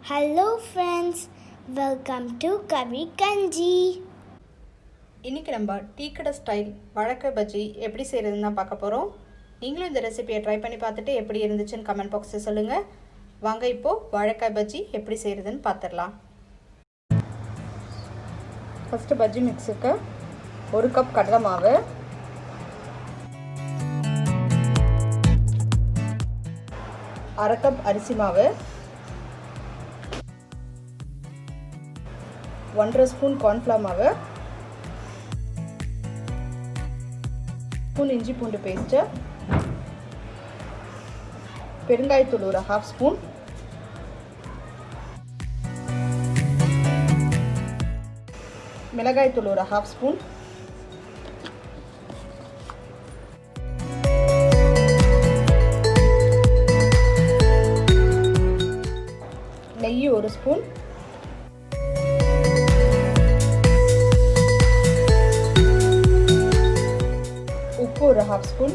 Hello friends, welcome to Kavi Kanji. இன்னைக்கு நம்ம tea கடை ஸ்டைல் வாழைக்காய் பஜ்ஜி எப்படி செய்யறதுன்னு தான் பார்க்க போறோம். நீங்களும் இந்த ரெசிபியை ட்ரை பண்ணி பார்த்துட்டு எப்படி இருந்துச்சுன்னு கமெண்ட் பாக்ஸ்ல சொல்லுங்க. வாங்க இப்போ வாழைக்காய் பஜ்ஜி எப்படி செய்யறதுன்னு பார்த்திடலாம். ஃபர்ஸ்ட் பஜ்ஜி மிக்ஸுக்கு 1 கப் கடலை மாவு, 1/2 கப் அரிசி மாவு, 1/2 ஸ்பூன் கார்ன்ஃப்ளவர் மாவு, ஸ்பூன் இஞ்சி பூண்டு பேஸ்ட்டு, பெருங்காயத்தூள் ஒரு 1/2 ஸ்பூன், மிளகாய்த்தூள் ஒரு 1/2 ஸ்பூன், நெய் 1 ஸ்பூன், உப்பு ஒரு 1/2 ஸ்பூன்,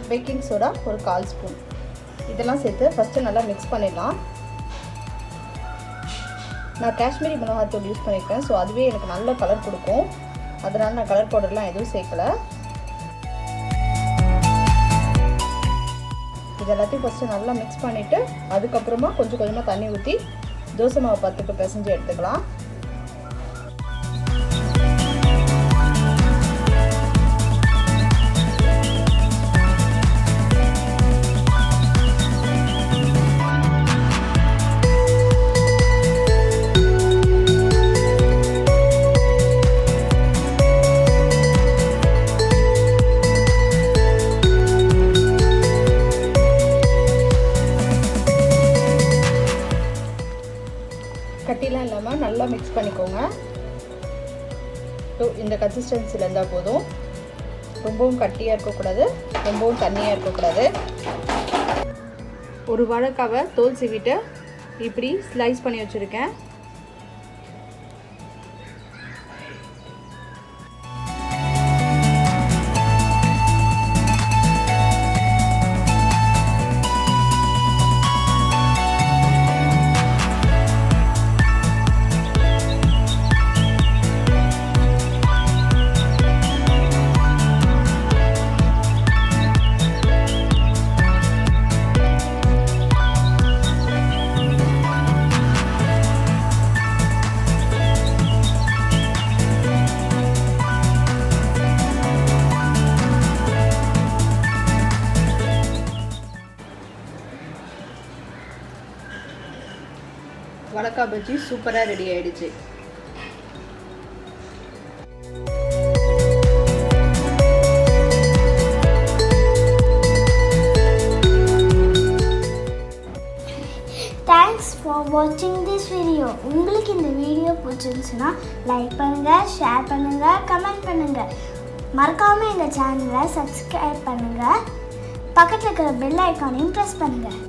பேக்கிங் சோடா ஒரு 1/4 ஸ்பூன். இதெல்லாம் சேர்த்து ஃபஸ்ட்டு நல்லா மிக்ஸ் பண்ணிடலாம். நான் காஷ்மீரி மிளகாய்த்தூள் யூஸ் பண்ணியிருக்கேன். ஸோ அதுவே எனக்கு நல்ல கலர் கொடுக்கும். அதனால் நான் கலர் பவுடர்லாம் எதுவும் சேர்க்கலை. இது எல்லாத்தையும் ஃபஸ்ட்டு நல்லா மிக்ஸ் பண்ணிவிட்டு அதுக்கப்புறமா கொஞ்சம் கொஞ்சமாக தண்ணி ஊற்றி தோசை மாவு பத்துக்கு பிசைஞ்சு எடுத்துக்கலாம். கட்டிலாம் இல்லாமல் நல்லா மிக்ஸ் பண்ணிக்கோங்க. இந்த கன்சிஸ்டன்சியில் இருந்தால் போதும். ரொம்பவும் கட்டியாக இருக்கக்கூடாது, ரொம்பவும் தண்ணியாக இருக்கக்கூடாது. ஒரு வாழைக்காவை தோல் சீவிட்டு இப்படி ஸ்லைஸ் பண்ணி வச்சுருக்கேன். வாழைக்காய் பஜ்ஜி சூப்பராக ரெடி ஆயிடுச்சு. Thanks for watching this video. உங்களுக்கு இந்த வீடியோ பிடிச்சிருந்துச்சுன்னா லைக் பண்ணுங்கள், ஷேர் பண்ணுங்கள், கமெண்ட் பண்ணுங்கள். மறக்காமல் எங்கள் சேனலை சப்ஸ்கிரைப் பண்ணுங்கள். பக்கத்தில் இருக்கிற பெல் ஐக்கானையும் ப்ரெஸ் பண்ணுங்கள்.